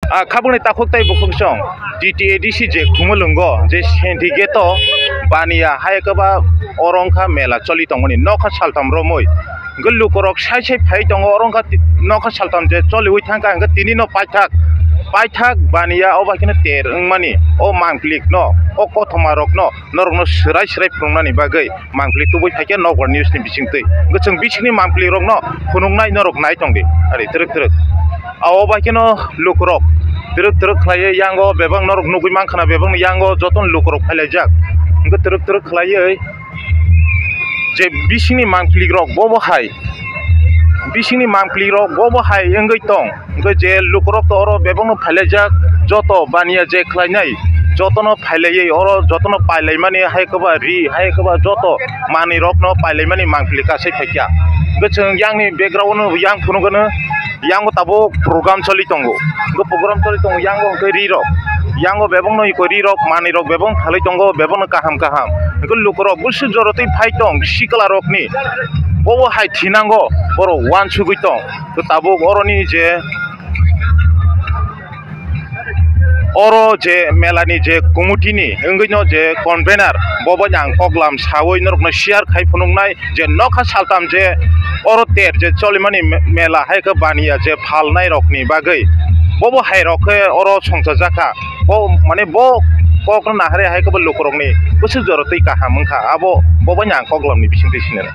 Kabuni takutai bukungsong DTADC je kumulungo je syndicato bania haikaba orongka mela choli tongoni nokha saltam romoi gullu korok sai sai phai tongo orongka nokha saltam je choli ui thangka ang tini no paithak bania obakina ter mani o mangplik no o kothomarok no norokno srai prungnani bagai mangplik tubui thaike nogor news ni bisingtei gochung bisingni mangplik rok no phunungnai norok nai tongdi ari trek awo bakino lukrok trek khlaiye yango bebang norok nugui mangkhana bebang yango joton lukrok phailajak ngo trek khlaiye je bisingni mangplik rok bobo hai bisingni mangplik rok bobo hai engoi tong ngo je lukrok to oro bebang no phailajak joto bania je khlainai jotono phailaiye oro jotono pailai mani haikoba joto mani rok no pailai mani mangplika sai phaikia gochung yangni background no yang phunugono yango tabo program choli tongo go program choli tongo yango ri rok yango bebong no ri rok mani rok bebong phalai tongo bebong kaham go lukorok busu jorotei phai tong sikala rok ni bobo hai thinango boro wan sugui tong to tabo oroni je oro je melani je kumutini engino je convener bobo yang koglam sawoi norok no share khai phunungnai je nokha saltam je oro ter je cholimani mela haika bania je phalnai rokni bagai bobo hai rokhe oro songsa jaka bo mane bo kokno nahare haika bo lukorokni busu jorotei kahamungkha abo bobo yang koglamni bisingtei sinere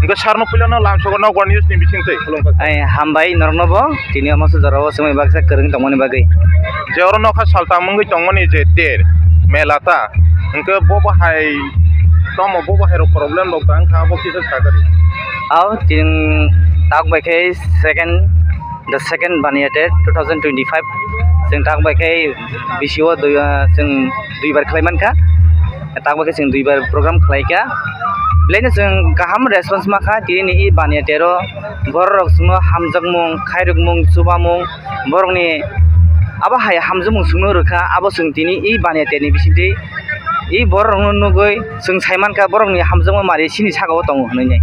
engko sarno pilano lamsogo nogor news ni bisingtei ai hambai nornobo tini amasu jarawo semai baksa kereng tongmani bagai je oro nokha saltamungoi tongmani je ter melata engko bobo hai tomo bobo hai ro problem rok tang kha bo kisa sagari aw tin tak bakai the second baniate 2025 जों tak bakai bisio जों दुइबार खालायमान का tak bakai जों दुइबार program खालायका Baleno जों गाहाम response माखा तिनि इ बानियातेरो बररक सुनो हामजगमुं खायरुगमुं सुबामुं बरंनि आबा हाय हामजमुं सुनो रखा आबो जों तिनि इ बानियातेनि बिसिदि इ बररंनो नुगै जों सायमानका बरंनि हामजमुं मारि सिनि सागाव दङ होननाय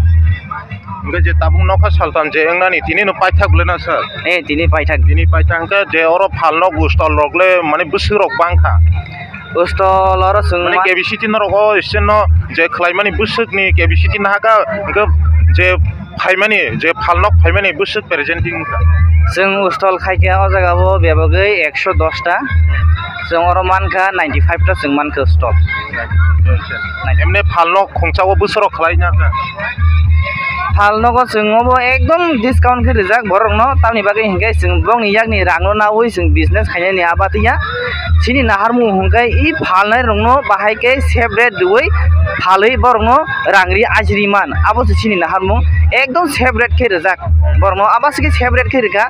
je tabung nokha saltam je engnani tini no paithak bulena sir tini paithak ka je oro phalno gustol rogle mane busu rok bangkha gustol oro sung mane KBCT no rogo isenno je khlaimani busukni KBCT na haka je phaimani je phalnok phaimani busuk presenting ka जों gustol khaike o jaga bo bebagei 110 ta जों oro manka 95 ta जों manka stop emne phalnok khongchago busuro khlaina ka फालनोको जोंबो एकदम discount के रिजाक बरंनो तामनि बागै हिंगे जों बंनि यागनि रांनो ना ओइ जों बिजनेस खायनायनि आबातिया सिनि नाहारमु हुंगाय इ फालनाय रंनो बाहायके सेफ रेट दुइ फालै बरंनो रांगरि आजरिमान आबो सिनि नाहारमु एकदम सेफ रेट के रिजाक बरंनो आबासि सेफ रेट के रिगा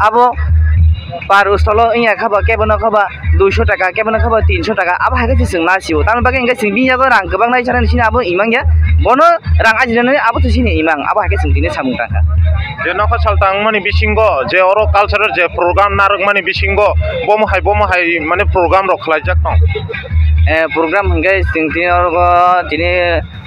आबो पार उस्तलो इया खाबा केबनो खाबा 200 टाका केबनो खाबा 300 टाका आबो हायके जों नासियो तामनि बागै हिंगे जों बियाबो रां गोबां नाय सारानि सिनि आबो इमांया bono rang ajirane abo to sini imang abo hake singtine samung tangka je nokha saltang mani bisingo je oro cultural je program narok mani bisingo bomo hai mane program rok khlaijak tong program hingga singtine oro tini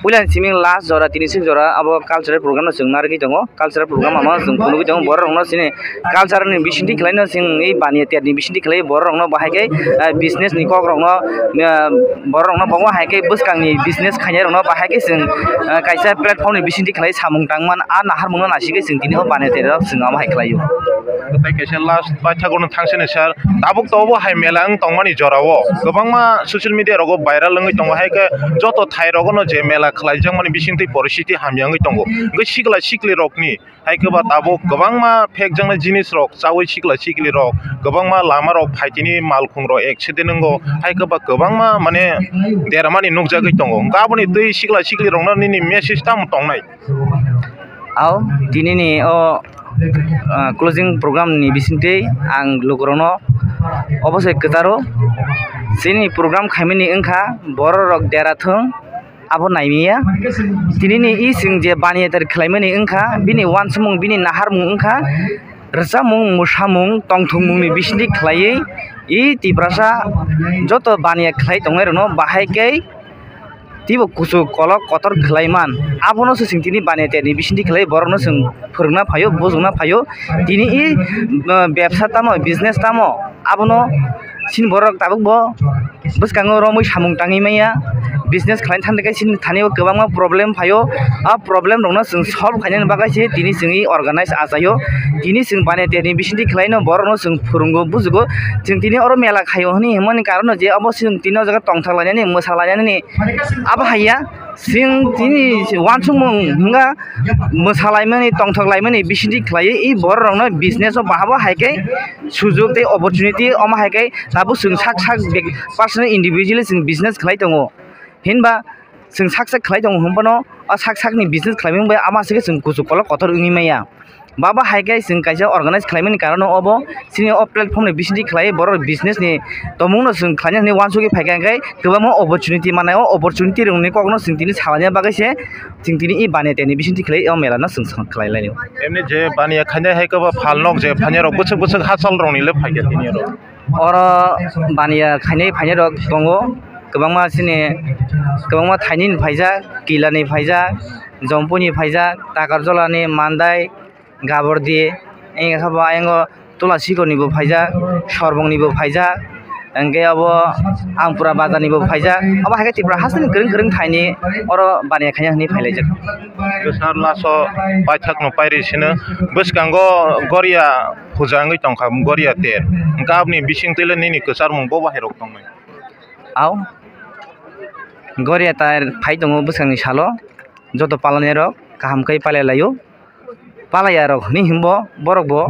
bulan siming last jora tini sing jora abo cultural program no sungnar gi tongo cultural program ama sung kunugi tongo bor rong no sini cultural ni bisinti khlaino sing ei bania ter ni bisinti khlai bor rong no bahake business ni kok rong no bor rong no bomo hake buskang ni business khanya rong no bahake sing kaisa platform ni bisinti khlai samung tangman a nahar mungno nasige sing tini ho bania ter sing ama hai khlaio tai kaisa last baithagono thangsene sir tabuk tobo hai melang tongmani jorawo gobangma social media rogo viral ngai tongo haike joto thai rogono je mela khlaijak mani bisingtei porositi hamyangai tongo ngai sikli rokni haike ba tabo gobangma fake jangna jinis rok chawai sikli rok gobangma lama rok phaitini malkhung ro accident ngo haike ba gobangma mane deramani nukjagai tongo gaboni tei sikli rokno ni message tam tongnai aw dinini o closing program ni bisingtei ang lukrono obosai ketaro sini program khamini engkha boro rok derathung abo naimiya tinini i sing je baniyatar khlaimani engkha bini wansmung bini naharmung engkha rsamung musamung tongthungmung ni bisini khlaiyi i tiprasa joto baniya khlai tongai rono bahaikei tibo kusu kolok kotor khlaiman abono se sing tini bane teni bisindi khlai borokno sing phurungna phayo bojungna phayo tini i ব্যবসা tamo business tamo abono sin borok tabuk bo boskango romoi samung tangi maya business khlain than kai sin thani gobangma problem phayo a problem rokno sing solve khaina bagai se tini singi organize asayo tini sing bane teni bisindi khlaino borokno sing phurungo bujugo sing tini oro mela khayo hini hemoni karono je abo sing tino jaga tongthaklainani mosaklainani aba haya sing tini wansumung hunga mosalaimani tongthaklaimani bisindi khlai i borokno business o bahabo haike sujog te opportunity oma haike tabu sing sak personal individual sing business khlai tongo hinba sing sak khlai tongo humbano a sak ni business khlaiming bai ama sing kusu kolok kotor ungi maya baba haike sing kaisa organize khlaimani karono obo sini o platform ni bisindi khlai bor business ni tomungno sing khlanya ni wansugi phaikai kai gobamo opportunity manao opportunity rungni kokno sing tini salanya bagai se sing tini i bane teni bisindi khlai o mela na sing khlai laino emni je baniya khanya hai ka ba phalnok je phanyaro buchuk hasal rongni le phaiga tini ro oro baniya khainai phanyaro tongo gobangma sini gobangma thaini phaija kilani phaija jomponi phaija takarjolani mandai gabordi eng khaba engo tulasiko nibo phaija sorbongnibo phaija engge abo angpura bazarnibo phaija aba haike tipra hasni gring thaini oro baniya khanya ni phailajak gosar laso paithak no pairisino boskango goria hujangai tongkha goria ter gabni bising tele nini gosar mung bo bahirok tongmai aw goria tar phai tongo boskangi salo joto palane rok kaham kai palelayo palaya rok ni himbo borok bo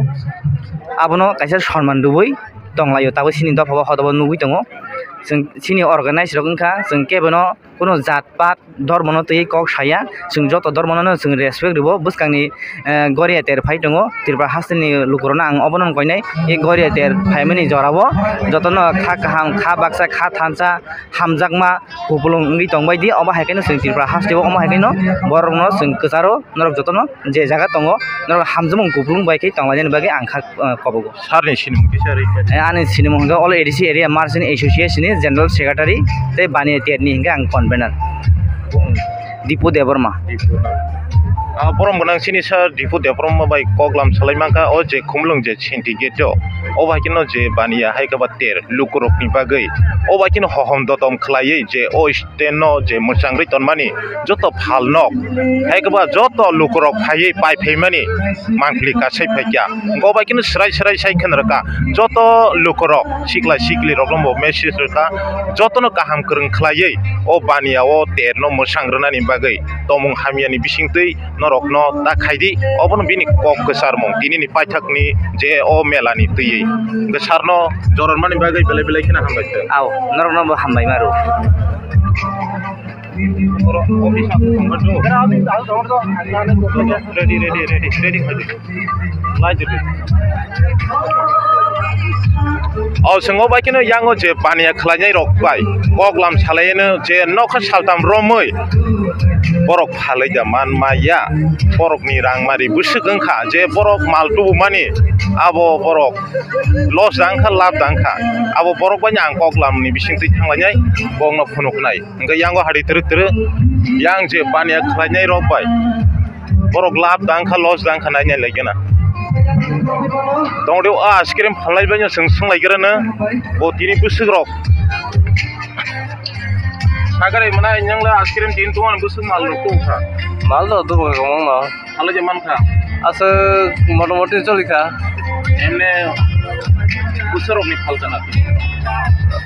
abono kaisa sonman dubui tonglayo tabo sini dopha hodobo nugui tongo sini organize rok wngkha sing kebono kono jat pat dormono tei kok saya sing joto dormono sing respect ribo buskangni goria ter phai tongo tirpa hasni lukurona ang obonon koinai e goria ter phaimani jorabo jotono kha kaham kha baksa kha thansa hamjakma kupulung ngi tongbai di oba haikaino sing tirpa haslibo omo haikaino borokno sing kesaro norok jotono je jaga tongo norok hamjamung kupulung bai kai tonglaini bagi angkha kobogo sarni sinum kisari ani sinum hingga all ADC area marching association general secretary tei bani terni hingga ang convener Dipo Deborma borom gonang sini sar Dipo Deborma bai koglam salaimangka o je khumlung je syndicate jo o bai kino je baniya haika ba ter lukurok ni bagai o bai kino hohom dotom khlaiye je o steno je mochangri tonmani joto phalnok haika ba joto lukurok phaiye pai phaimani mangli ka sai phaikya go bai kino srai sai khnraka joto lukurok sikli roglombo message raka joto no kaham krung khlaiye o baniya o ter no mochangrani bagai tomung hamiani bisingtei norokno ta khaidi obono bini kok kesar mong tini ni paithak ni je o melani tui gesarno joron mani bagai bele khina hambai aw norokno bo hambai maru ready oh sengo bai kino yango je baniya khlainyai rok bai koglam salayeno je nokha saltam romoi borok phalaija man maya borok ni rangmari busuk wngkha je borok maltu mani abo borok los dangkha lab dangkha abo borok bani ang koglam ni bisingti thanglainyai bongno phunuknai engka yango hadi tru yang je baniya khlainyai rok bai borok lab dangkha los dangkha nainai laigena dongdeu ice cream phalaibaino sing laigrana o tini busuk rok sagare mana nyangla ice cream tin tuan busuk mal rok kha mal do du gomong no halo jaman kha asa motomoti cholika emne busuk rok ni phalkana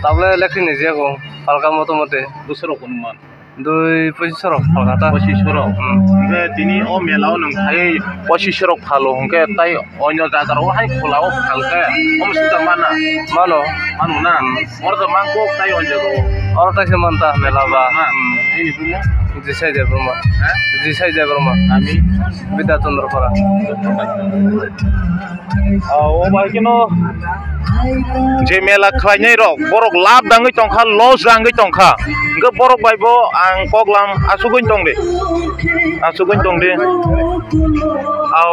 table lekhi ni je go halka motomoti busuk rok অনুমান 2 rok halkata 25 rok nge tini o melao nang thai 25 rok phalo hongke tai onyo jagaro hai khulao phalke omsita mana mano na orda mangko tai onjo oro ta se manta melaba ini punya jisai de broma ami bida tondro kora o bai kino je mela khlainai rok borok lab dangai tongkha los dangai tongkha ge borok bai bo ang koglam asugun tongde au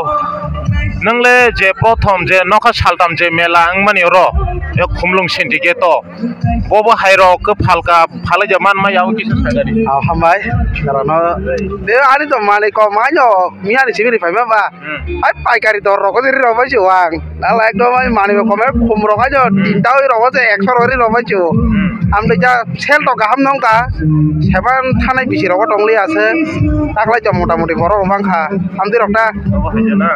नोंले जे प्रथम जे नखा सालताम जे मेला आं माने र ए खुमलुं syndicate बबो हायरो के फालका फाले जमान मा याव किस सागारि hambai karena dia ani to mane ko mayo miani sibiri pai ma ba ai pai kari dor ro ko diri ro ba juang ala ekdo mai mane ko me khumro ka jo tinta oi ro je 100 ori ro ba ju amde ja sel to gaham nong ta seban thanai bisi ro ko tongli ase taklai jo mota moti boro bangkha amdi rokta बबो हायना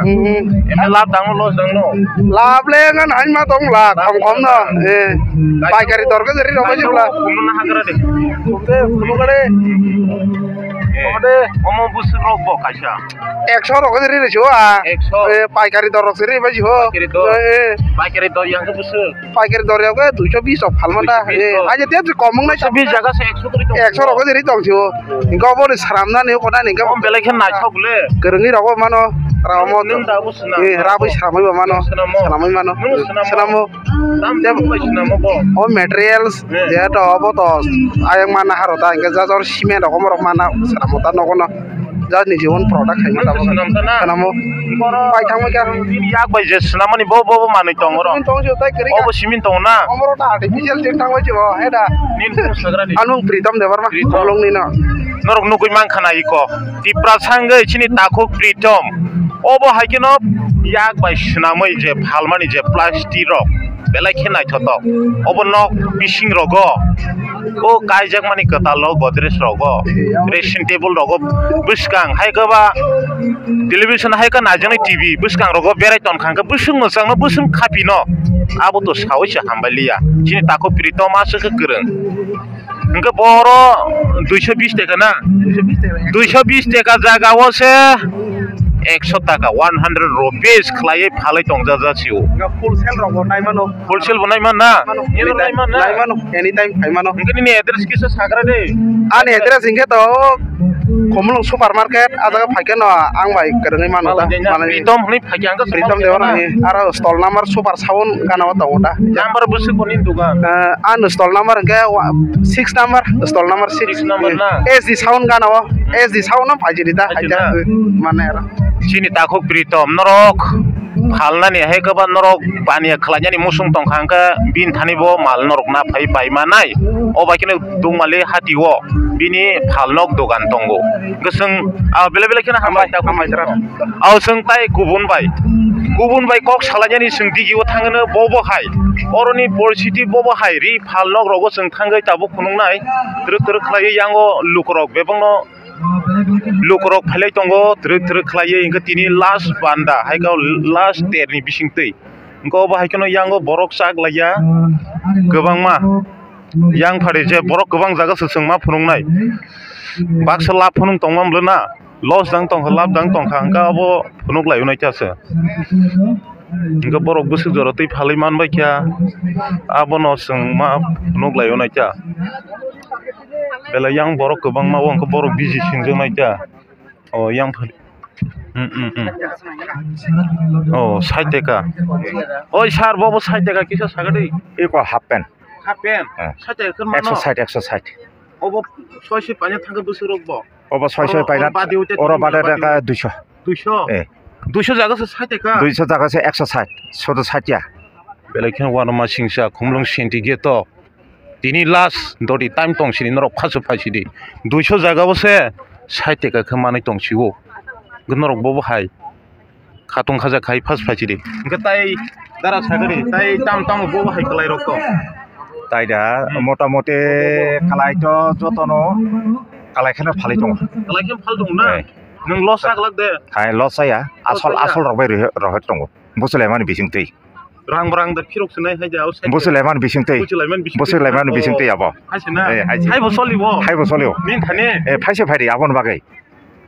एमे लाब दांग लस Dang no लाभ ले ngan hain ma tong la khom khom no pai kari dor ko diri ro ba ju la खुमना हागरा दे khum kare ओमदे ओमो बुसु रक ब कायसा 100 ro ko diri re ju a 100 pai kari dor ro siri ba ju बाइकेरे दो yang बुसु Pakai dari aku 220 sok palmanda. Aja dia tuh komong nih. सभी जगह से 100 करी तो 100 rokok dari tong sih. Engkau boleh seramna nih kota nih. हम बेले खेन नाइ था बुले Kerengi rokok mana? Ramo नों दाबो सुना rabu seramai mana? Seramai mana? Seramu. दाम बाय सुना मबो Oh materials dia tuh apa tuh? Ayang mana harota? Engkau jazor simen rokok merok mana? Seramutan rokok no. Jadi nih jiwan produk kayak mana? Seramu. Pai thang mereka. Yak by J सुना माने बो बो माने तंग र Tong sih tay kering. अब semen तंग ना Omro ta artificial cek thang aja. Heda. नीन सगरा दि Anu pritam debar mah. Tolong nih no. नरक नुकुइ मान खाना इको तिप्रा सांगे चिनि ताखो प्रितम ओबो हाइकेनो याक बाय सुनामै जे फालमानि जे प्लास्टिक रक बेला खेनाय थत ओबो नक बिसिं रग ओ कायजक मानि कताल गद्रेज रग ड्रेसिं टेबल रग बुसकां हायगबा टेलिभिजन हायका नाजनै टीवी बुसकां रग बेरायतन खांगा बुसुं मोसांनो बुसुं खापिनो आबो तो सावैसो हामबालिया चिनि ताखो प्रितम आसो गोरों इनके बरो 220 टाका ना 220 टाका जागावो से 100 टाका 100 रुपीस खलायै फालै दंजा जासिउ Enggak full sale rokok naik mana? Wholesale बनाय मान ना ये बनाय मान ना Naik mana? Anytime naik mana? इनके नि एड्रेस किसे सागरा दे Ani address singkat tuh Komulung supermarket ada pakai no ang baik kedengai mana dah mana ini Pritam हनि फागियां का Pritam dewa nih ada stall number super sound kan apa tahu dah number बुसु कोनिन दुगान anu stall number ke 6 number stall number 6 number na. SD sound kan apa SD sound apa aja dah aja mana ya चिनि ताखो प्रितम नरक फालनानि हायगबा नरक बानिया खलायनि मुसुं तंखांका बिन थानिबो माल नरक ना फाइ पाइमानाय अबाकिनो दंमाले हातिओ बिनि फालनक दगान दंगो गोसों बेले बेले खेना हामबाय ताखो हामबाय आव सों ताय गुबुन बाय कक सालायनि सों दिगिओ थांगनो बबो हाय अरनि परिस्थिति बबो हाय रि फालनक रगो सों थांगै ताबो खुनुंनाय द्रु द्रु खलायै यांगो लुकरक बेबंनो लुकरक फाइलाय दंगो द्रु द्रु खलायै इंगो तिनि लास्ट बान्दा हायगाव लास्ट तेरनि बिसिंतै इंगो बाहायखनो यांगो बरक सागलाया गोबांमा yang pada je borok kebang jaga seseng ma phunungnaय baksa lap phunung tongmam lena los dang tong lap dang tong khangka abo phunuk layunai chase ingka borok busu jorotei phalai manbai kya abo no seng ma phunuk layunai cha bela yang borok kebang ma wong borok biji singjungnai cha oh yang oh 60 টাকা ওই sir বাবু 60 টাকা কিসে সাগড়ি Iko half pen. Hapen, saja kan mana? 160. Obo, soalnya banyak tangga besar obo. Oba 600 painat. Ora bada taka 200. 200. 200 jaga sesaja ka. 200 jaga se 160. Sodo 60 ya. Belakin wana masing sa kumlong sentigeto. Tini last dori time tong sini norok pasu pasi di. 200 jaga bose 60 টাকা ke mana tong siwo. Genorok bobo hai. Katong kaza kai pas pasi di. Ngetai dara sagari, tai tam bobo hai kelai rokto. তাই দা মোটামুটি খালাইতো যতনো খালাইখানে ফালি দङ Kelaikan fal dong na. Neng los saglak de. হাই লস जाया আসল রবাই রহত দङ বসলেমান বিसिंतै Rang da pirok senai haja aus. বসলেমান বিसिंतै বসলেমান বিसिंतै আবো Haisena. Eh, haisi. Hai bosoli bo. হাই বসলিও Min thane. এ ফাইসে ফাইরি আপন বাগै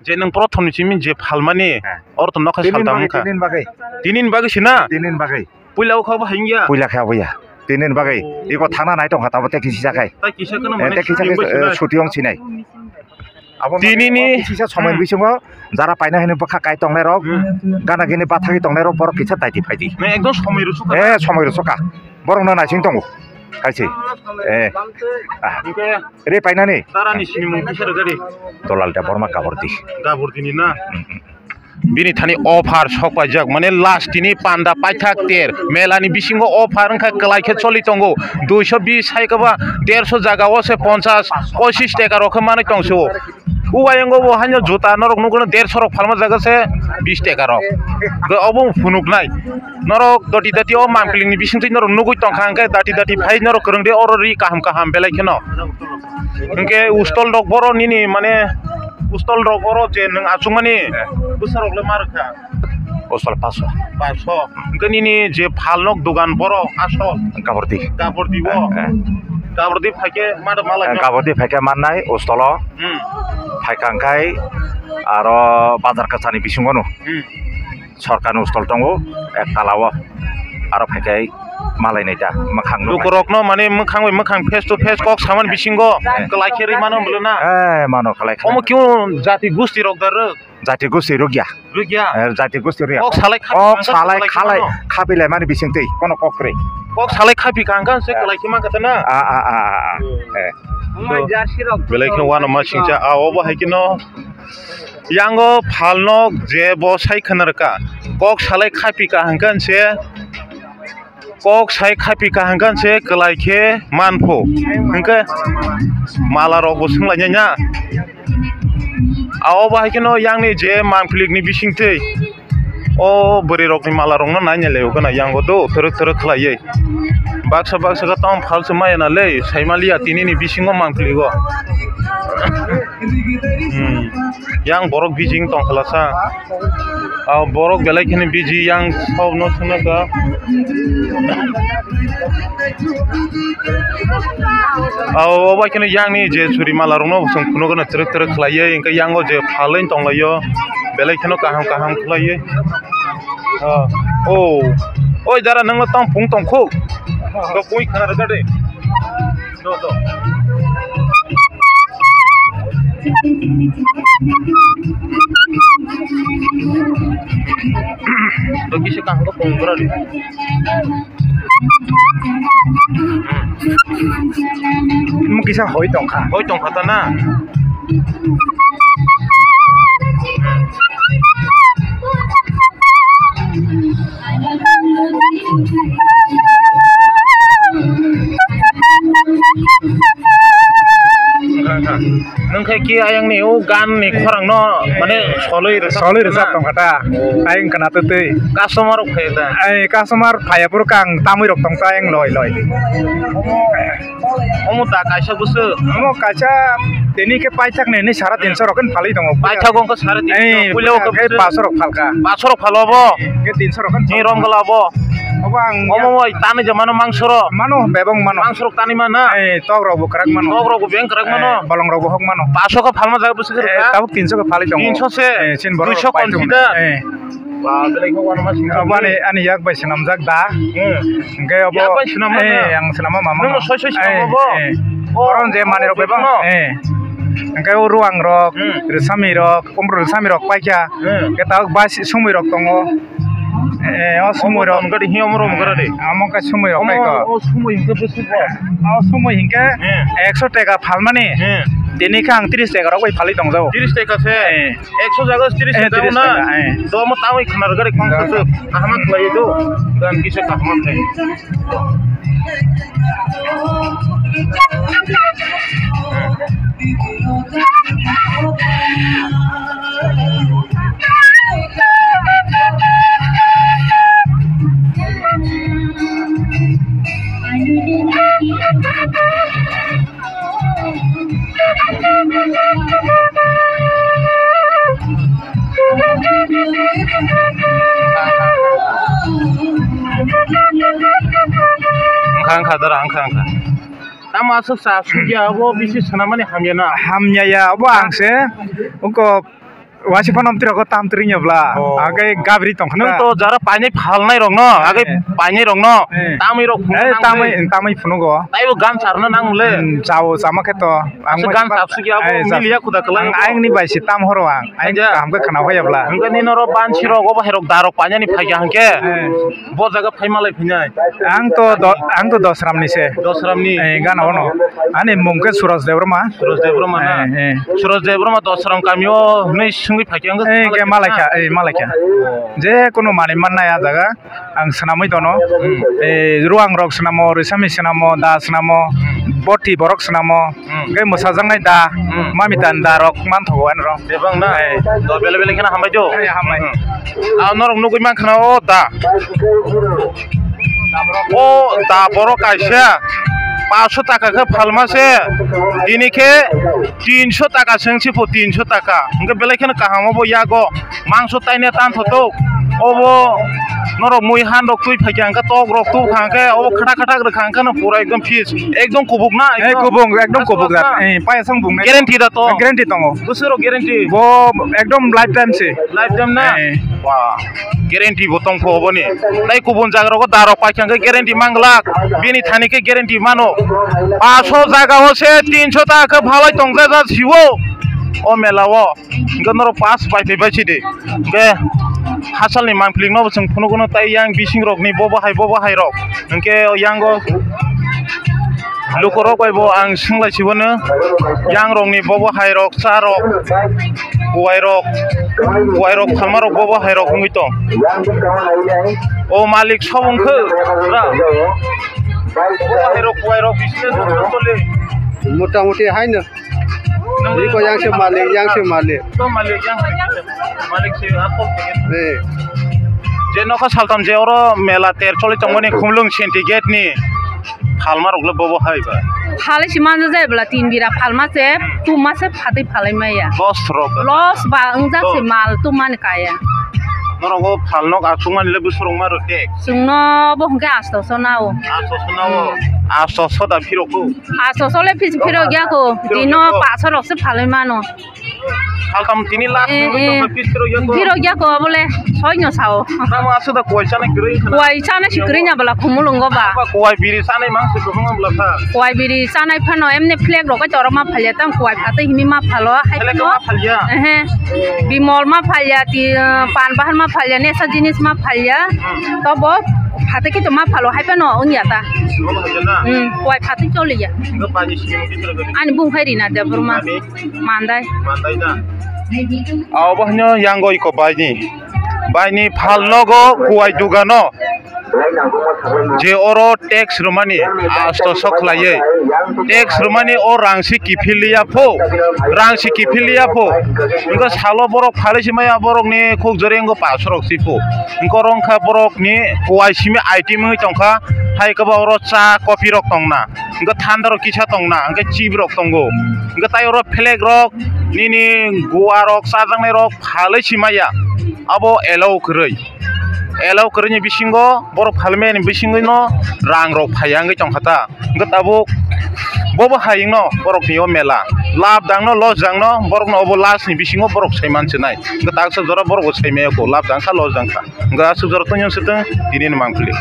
Je nang prothom ni chimin je phalmani or to nokha saltam kha. তিনিন বাগै Tinin bagi sina. তিনিন বাগै Puilau kha ba hingya. পইলা খাবইয়া তিনিন বাগै ইকো থানা নাই দङ তাবতে কিসি জাগাই Ta kisa kana তে mane. কিসা ছুটিয়ং চিনাই Tinini কিসা সময় বিসঙ্গ যারা পাইনা হেনে বখা কাই দংনাই রক গানা গিনি বাথাকি দংনাই রক বড় কিসা তাইতি ফাইদি me ekdom somai rusu ka. এ সময় রসকা বরং না নাইছিং দङ কাইছে এ Ingke রে পাইনানি tarani sini mung kisar gari. দলালটা বর্মা কাবর দিস Gabur dini na. bini thani offer sok pajak mane last tini panda paithak ter melani bisingo offer angka kelaike choli tongo 220 hai kaba 150 jaga o se 50 25 taka rok mane tongso uwayango bo hanya juta norok nugono 150 rok phalma jaga se 20 taka rok obo funuk nai norok doti dati o mangpling ni bisingti norok nugui tongkha angka dati phai norok krongde orori kaham belai kheno angke ustol rok boro nini mane ustol rok boro je nang achungmani busar rok le markha Osol 500 angke nini je phalnok dogan boro asol Kabordi bo Kabordi phake mada malak Kabordi phake mannai ostolo phaikangkai aro bazar kachani bisingono सरकार उस्तल दंगो एक तालाव आरो फायखाय मालाय नै दा मोखां दुखरक न माने मोखां फेस टू फेस कक सामान बिसिंगो कलाखेरि मानो बोलना मानो कलाय ओम क्यों जाति गुस्ति रक दर जाति गुस्ति रुगिया जाति गुस्ति रुगिया कक सालाय खालाय खाबिलाय माने बिसिंतै कोन ककरे कक सालाय खाबि कांगा से कलाखे मा कतना बेलायखे वान मा सिंचा आवो बाहायकिनो यांगो फालनक जे बसाय खनरका कक सालाय खापि काहांगान से कक साय खापि काहांगान से कलायखे मानफो हंके माला रक बसंलायnya आव बाहायकिनो यांगनि जे मानफ्लिकनि बिसिंथै ओ बोरै रकनि माला रंनो नायलेव गना यांगो दो थरक खलायै बाक्सा का तम फालसो मायनालै साइमालिया तिनिनि बिसिङाव मांफ्लिगो yang borok bijing tong khalasa borok belai biji yang saw no thunaka oba kene yang ni je churi mala rong no sung kuno gona trek khlaiye inka yang o je phalein tong layo belai kheno kaham khlaiye oi dara nang tong phung tong khu go pui khana ra de do तो किसी काम को phone करो मुकिसा होई तंखा ता ना nengkai ki ayang ni gan ni khorang no mane soloi resap tong kata ayang kana tei customer phayda customer phaya pur kang tamui rok tong ta ayang loi omo ta kaisa busu omo kaisa teni ke paithak ne sara 300 rokan phalai dong paithak ko sara 300 pulo ko 500 rok phalka 500 rok phalobo ke 300 rokan ni rom galabo obang omo tani jamano mangsoro mano bebong mano mangsoro tani mana tok rok karak mano tok rok beng karak mano balong rok hok mano 500 ka phalma jaga busu tabuk 300 ka phalai dong 300 se 200 kon sida ba belai ko wan ma singa abane ani yak bai sinam jak da ngai obo yak bai sinam yang sinama mama nang soi sinam obo oron je mane rok bebong ngai ruang rok resami rok umro resami rok paikya ketak bas sumui rok tongo sumui rok ngadi hiom rom garade amoka sumui rok kai ko sumui hingke busu sumui hingke 100 টাকা phalmani deni kang 30 টাকা rok bai phalai tongjao 30 টাকা se 100 jaga 30 টাকা na do mo tawi khnar gari khang su ahmat lai do dan kise kahmat hai angkang khadar angkang tama sa suya wo bisi sanamani hamya ya abo angse uko wasi phanom tira ko tam trinya bla agai gabri tong khana to jara pani phalnai rong no agai pani rong no tamai rok tamai phunugo taibo gan sarna nangmule chao chama kheto ang gan sapsu gi abo milia kuda kalang ang ni baisi tam horo ang ham ka khana hoya bla ang ni noro ban siro go bahirok darok pani ni phaiya hangke bo jaga phaimalai phinai ang to dosram ni se gana ono ani mungke suraj devrama na suraj devrama dosram kamio nei sungui phaki ang ke malaika je kono mani mannaya jaga ang sanamoi dono ruang rok sanamo risami sanamo da sanamo boti borok sanamo ke musajangnai da mami dan da rok manthogo an ro bebang na do bele bele khana hambai jo hamai norok nugui man khana o da borok kaisa 500 টাকা কে ফালমাসে দিনিকে 300 টাকা সেংসিফো 300 টাকা ইনকে বেলাইখানে কাহামবো ইয়াগো মাংস তাইনে টান থতো ওবো নরক মুই হান rock তুই ফাইকে আঙ্কা টক rock তু খাঙ্কে ওবো খাটা খাটা রে খাঙ্কা না পুরা একদম ফিস একদম কুবুক না একদম কুবুক দা পায়া সং বুং গ্যারান্টি দা তো গ্যারান্টি দङो বছরও গ্যারান্টি বো একদম লাইফ টাইম সে লাইফ টাইম না ওয়া গ্যারান্টি বতং ফবনি তাই কুবুন জাগরগো দারক পাইখাঙ্কে গ্যারান্টি মাংলাক বিনি থানিকে গ্যারান্টি মানো 500 জায়গা হচ্ছে 300 টাকা ভালাই তংজা যা ছিও ও মেলাও গনর পাস পাইতে বাইছি দে বে হাসালনি মানফলিং ন जों फुनो गनो ताइ यां बिसिं रक नि बबो हाय रक नके यांगो लुको रक बायबो आं सिंलाय सिबोनो यां रक नि बबो हाय रक सा रक गुवाय रक खालमा रक बबो हाय रक हुइ तो ओ मालिक सबंखो रा गुवाय रक बिसिनो चले मोटामुटी है ना को yang से मालिक तो मालिक से आपको जे नखा सालताम जे और मेला 13 तंगनि खुमलुं सेन्टिगेट नि फालमा रगले बबो हायबा फाले सिमान जायब्ला 3 बिरा फालमा से तु मासे फादै फालै माया लॉस बा अंजा से माल तु मान काया नरगो फालनक आसुमान ले बुसरं मारो टेक सुंनो बहंगे आस्तो सनाओ आसो दा फिरोको आसो ले फिरो गयाको दिनो 500 रक्से फालै मानो हालताम तिनी लाख फिरो गयाको बोले सयनो साओ नामा आसो दा कोइसाने सिक्रिना बला खुमुलुंगो बा कोइ बिरि सानै मांस गोहंगा बला फा कोइ बिरि सानै फानो एमने फ्लेग रक तरमा फालिया तम कोइ फातै हिमि मा फालो हाइनो एहे बिमल मा फालिया ति पान बाहर मा फालिया नेसा जिनिस मा फालिया तब फातै के तो मा फालो हाइपनो उनियाता कोइ फातै चलिया आनि बुंफाइरिना देबरमा मान्दाय ना आवबहनो यांगो इको बायनि फालनगो कुवाइ दुगानो जे ओरो टैक्स रुमानी आस्तो सखलायै टैक्स रुमानी ओ रांसि किफिलिया फो इनको सालो बरक फालिसि माया बरकनि खुगजरेंगो पासरक सिफो इनको रंखा बरकनि कुवाइसिमे आइटेम है तंखा हाय कबा ओरो चा कॉफी रक तंगना इनको थान्दार किसा तंगना इनको चिब रक तंगो इनको तायरो फ्लेग रक निनि गोवा रक साजांनाय रक फालिसि माया अबो एलाव करनि बिसिंगो बरक फालमेन बिसिंगो रां रक फायांगै तंखाता इनको ताबो बबो हायिंनो बरक नियो मेला लाभ दांनो लस दांनो बरक नबो लासनि बिसिंगो बरक सैमानसो नाय इनको ताकसो जरा बरक सैमायाको लाभ दांखा लस दांखा इनको आसो जरा तन्यन सते दिनिन मांगफलि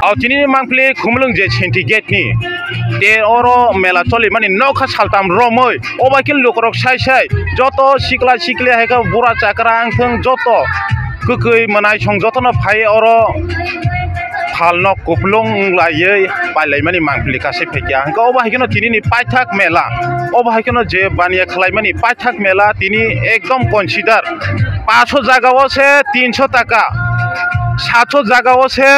आव दिनिन मांगफलि खुमलुं जे सेन्टिगेटनि ते ओरो मेला चलि माने नखा सालताम रमै ओबाकिन लुकरक साय जतो सिकला सिकले हायका बुरा चाकरा आंथों जतो गोगै मनाय सं जतनो फाय ओरो फालनो कुपलुं लायै बायलाय माने मांगफलि कासे फेकिया हंका ओबाहायकिनो दिनिनि पाइथाक मेला ओबाहायकिनो जे बानिया खलाय माने पाइथाक मेला दिनि एकदम कन्सिडार 500 জায়গাও से 300 টাকা 700 জায়গাও से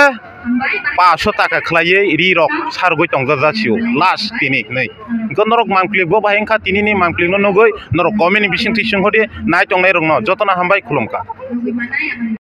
500 টাকা खलायै रि रक सारगै तंजा जासियो लास्ट दिनि नै गनरक मांगफलि बो बाहेंखा दिनिनि मांगफलिनो नगै नरक कमेनि बिसिंथि सिंहदि नाय तंनाय रंनो जतना हामबाय खुलुमका